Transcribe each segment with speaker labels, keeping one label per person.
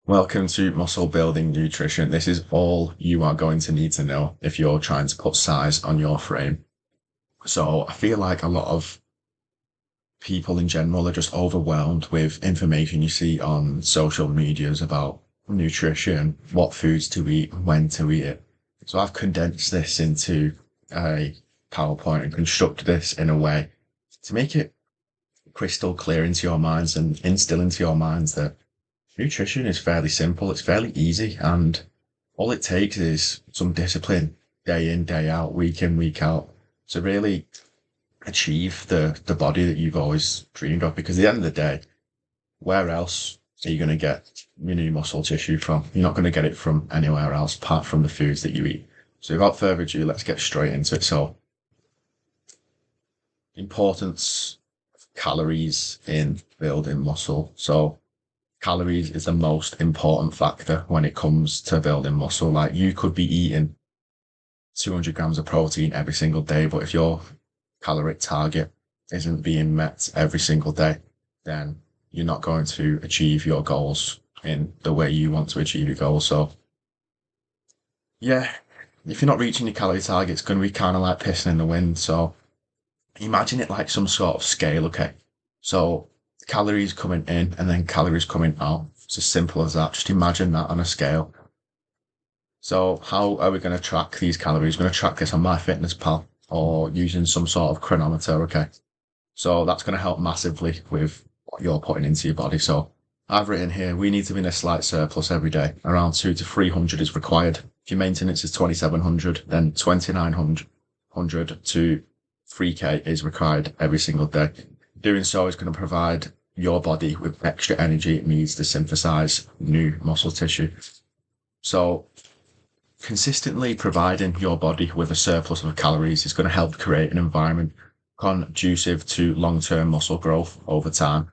Speaker 1: Welcome to Muscle Building Nutrition. This is all you are going to need to know if you're trying to put size on your frame. So I feel like a lot of people in general are just overwhelmed with information you see on social medias about nutrition, what foods to eat, when to eat it. So I've condensed this into a PowerPoint and constructed this in a way to make it crystal clear into your minds and instill into your minds that nutrition is fairly simple, it's fairly easy, and all it takes is some discipline day in, day out, week in, week out to really achieve the body that you've always dreamed of. Because at the end of the day, where else are you going to get your new muscle tissue from? You're not going to get it from anywhere else apart from the foods that you eat. So without further ado, let's get straight into it. So, importance of calories in building muscle. So calories is the most important factor when it comes to building muscle. Like, you could be eating 200 grams of protein every single day, but if your caloric target isn't being met every single day, then you're not going to achieve your goals in the way you want to achieve your goals. So yeah, if you're not reaching your calorie target, it's going to be kind of like pissing in the wind. So imagine it like some sort of scale, okay? So calories coming in and then calories coming out. It's as simple as that. Just imagine that on a scale. So how are we going to track these calories? We're going to track this on MyFitnessPal or using some sort of chronometer, okay? So that's going to help massively with what you're putting into your body. So I've written here, we need to be in a slight surplus every day. Around 200 to 300 is required. If your maintenance is 2,700, then 2,900 to 3K is required every single day. Doing so is going to provide your body with extra energy it needs to synthesize new muscle tissue. So consistently providing your body with a surplus of calories is going to help create an environment conducive to long-term muscle growth over time.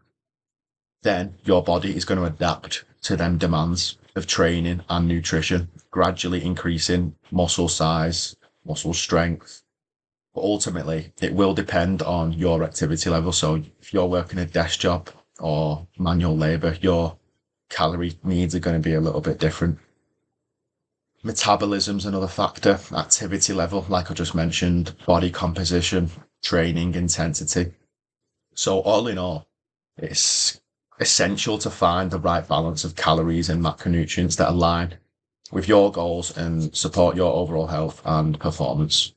Speaker 1: Then your body is going to adapt to them demands of training and nutrition, gradually increasing muscle size, muscle strength. But ultimately, it will depend on your activity level. So if you're working a desk job or manual labor, your calorie needs are going to be a little bit different. Metabolism's another factor, activity level, like I just mentioned, body composition, training intensity. So all in all, it's essential to find the right balance of calories and macronutrients that align with your goals and support your overall health and performance.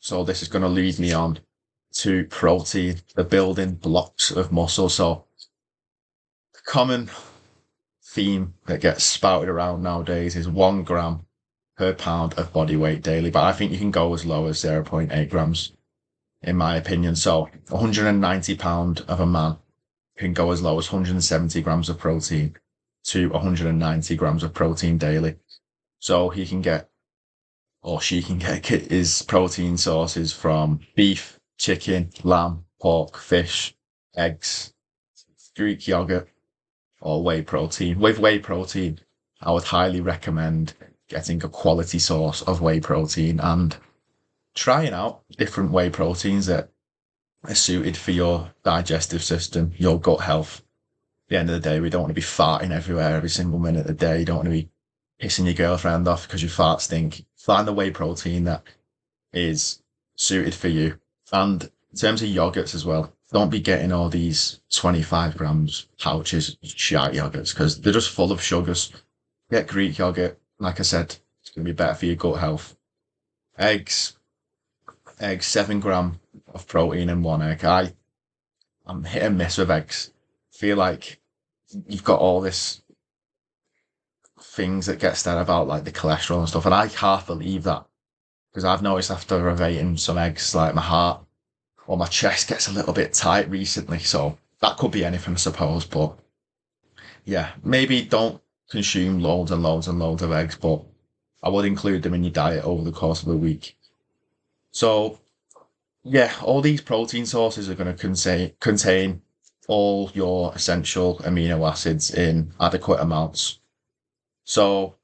Speaker 1: So this is going to lead me on to protein, the building blocks of muscle. So the common theme that gets spouted around nowadays is 1 gram per pound of body weight daily, but I think you can go as low as 0.8 grams, in my opinion. So 190 pound of a man can go as low as 170 grams of protein to 190 grams of protein daily. So he can get, or she can get, his protein sources from beef, chicken, lamb, pork, fish, eggs, Greek yogurt, or whey protein. With whey protein, I would highly recommend getting a quality source of whey protein and trying out different whey proteins that are suited for your digestive system, your gut health. At the end of the day, we don't want to be farting everywhere every single minute of the day. You don't want to be pissing your girlfriend off because your farts stink. Find the whey protein that is suited for you. And in terms of yogurts as well, don't be getting all these 25 grams pouches of shite yogurts because they're just full of sugars. Get Greek yogurt. Like I said, it's going to be better for your gut health. Eggs, 7 gram of protein in one egg. I'm hit and miss with eggs. Feel like you've got all this things that get said about like the cholesterol and stuff, and I half believe that because I've noticed after I've eaten some eggs, like my heart or my chest gets a little bit tight recently. So that could be anything, I suppose. But yeah, maybe don't consume loads and loads and loads of eggs, but I would include them in your diet over the course of a week. So yeah, all these protein sources are going to contain all your essential amino acids in adequate amounts. So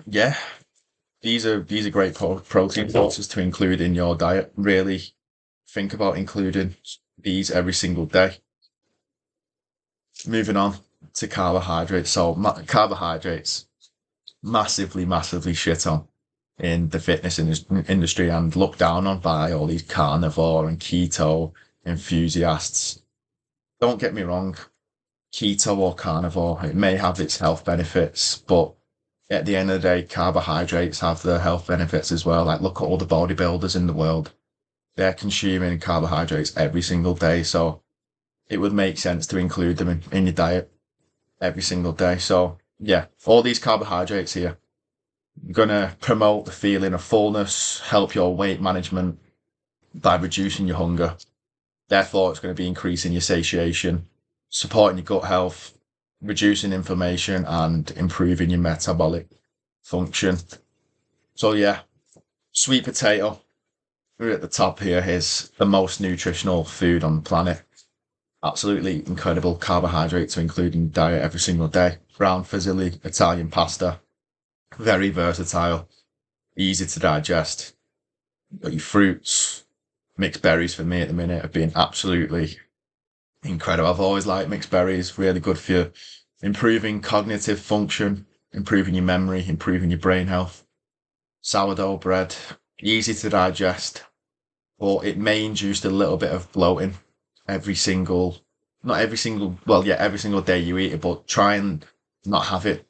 Speaker 1: yeah, these are great protein sources to include in your diet. Really think about including these every single day. Moving on to carbohydrates. So carbohydrates massively shit on in the fitness industry and looked down on by all these carnivore and keto enthusiasts. Don't get me wrong, keto or carnivore, it may have its health benefits, but at the end of the day, carbohydrates have their health benefits as well. Like, look at all the bodybuilders in the world. They're consuming carbohydrates every single day. So it would make sense to include them in your diet every single day. So yeah, all these carbohydrates here going to promote the feeling of fullness, help your weight management by reducing your hunger. Therefore, it's going to be increasing your satiation, supporting your gut health, reducing inflammation, and improving your metabolic function. So yeah, sweet potato, we're at the top here, is the most nutritional food on the planet. Absolutely incredible carbohydrate to include in your diet every single day. Brown fusilli Italian pasta, very versatile, easy to digest. Got your fruits, mixed berries for me at the minute have been absolutely incredible. I've always liked mixed berries, really good for improving cognitive function, improving your memory, improving your brain health. Sourdough bread, easy to digest, but it may induce a little bit of bloating every single every single day you eat it, but try and not have it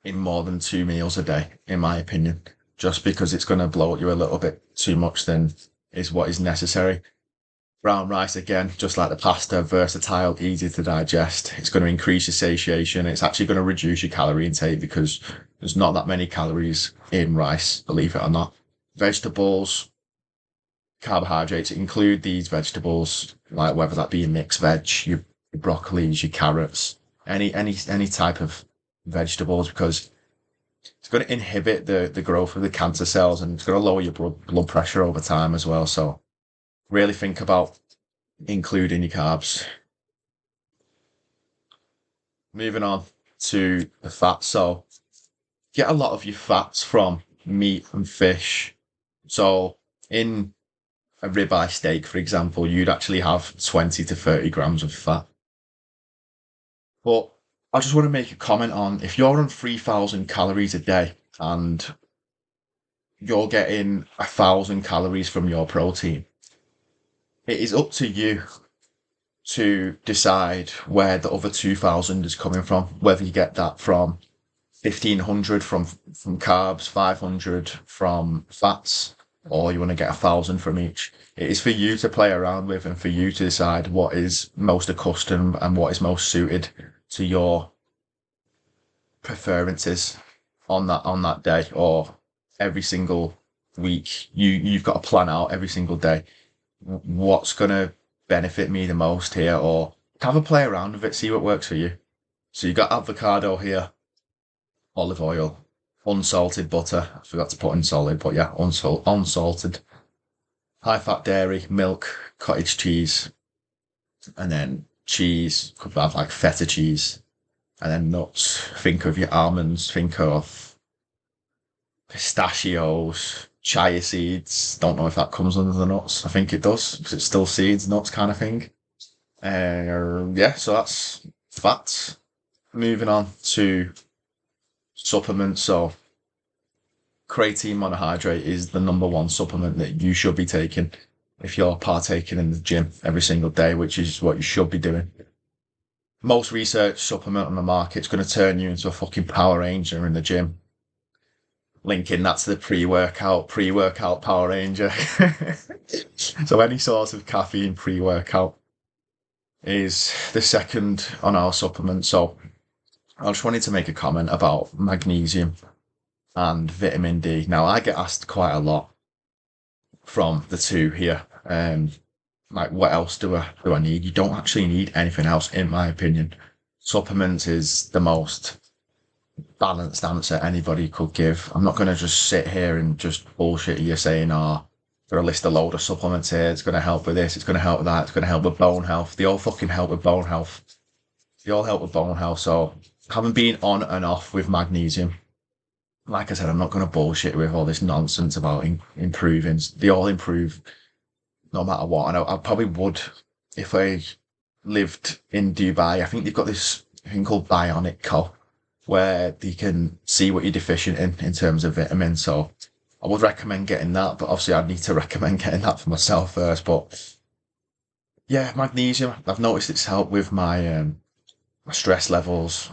Speaker 1: in more than 2 meals a day, in my opinion, just because it's going to bloat you a little bit too much than is what is necessary. Brown rice, again, just like the pasta, versatile, easy to digest. It's going to increase your satiation. It's actually going to reduce your calorie intake because there's not that many calories in rice, believe it or not. Vegetables, carbohydrates, include these vegetables, like whether that be your mixed veg, your broccolis, your carrots, any type of vegetables, because it's going to inhibit the growth of the cancer cells and it's going to lower your blood pressure over time as well. So really think about including your carbs. Moving on to the fats. So get a lot of your fats from meat and fish. So in a ribeye steak, for example, you'd actually have 20 to 30 grams of fat. But I just want to make a comment on, if you're on 3,000 calories a day and you're getting 1,000 calories from your protein, it is up to you to decide where the other 2,000 is coming from, whether you get that from 1,500 from carbs, 500 from fats, or you want to get 1,000 from each. It is for you to play around with and for you to decide what is most accustomed and what is most suited to your preferences on that day or every single week. You've got to plan out every single day what's going to benefit me the most here, or have a play around with it, see what works for you. So you got avocado here, olive oil, unsalted butter. I forgot to put in solid, but yeah, unsalted. High fat dairy, milk, cottage cheese, and then cheese. Could have like feta cheese, and then nuts. Think of your almonds. Think of pistachios, chia seeds. Don't know if that comes under the nuts. I think it does because it's still seeds, nuts kind of thing. Yeah, so that's fats. Moving on to supplements. So creatine monohydrate is the number one supplement that you should be taking if you're partaking in the gym every single day, which is what you should be doing. Most research supplement on the market is going to turn you into a fucking Power Ranger in the gym. Linking that to the pre-workout Power Ranger. So any sort of caffeine pre-workout is the second on our supplement. So I just wanted to make a comment about magnesium and vitamin D. Now, I get asked quite a lot from the two here. Like, what else do I need? You don't actually need anything else, in my opinion. Supplements is the most balanced answer anybody could give. I'm not going to just sit here and just bullshit you saying, oh, there are a list of load of supplements here. It's going to help with this. It's going to help with that. It's going to help with bone health. They all fucking help with bone health. They all help with bone health. So having been on and off with magnesium, like I said, I'm not going to bullshit with all this nonsense about improving. They all improve no matter what. And I probably would if I lived in Dubai. I think they've got this, thing called Bionic Co, where they can see what you're deficient in terms of vitamins. So I would recommend getting that, but obviously I'd need to recommend getting that for myself first. But yeah, magnesium. I've noticed it's helped with my stress levels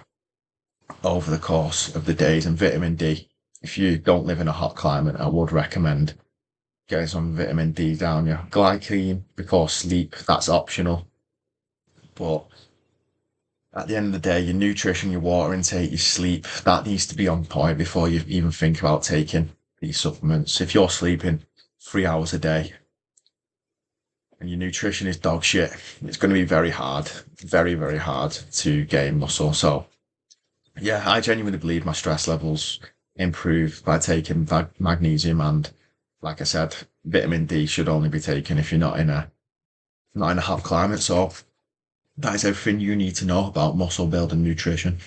Speaker 1: over the course of the days, and vitamin D. If you don't live in a hot climate, I would recommend getting some vitamin D down your glycine before sleep. That's optional. But at the end of the day, your nutrition, your water intake, your sleep, that needs to be on point before you even think about taking these supplements. If you're sleeping 3 hours a day and your nutrition is dog shit, it's going to be very hard, very, very hard to gain muscle. So, yeah, I genuinely believe my stress levels improve by taking magnesium, and, like I said, vitamin D should only be taken if you're not in a hot climate. So that is everything you need to know about muscle building nutrition.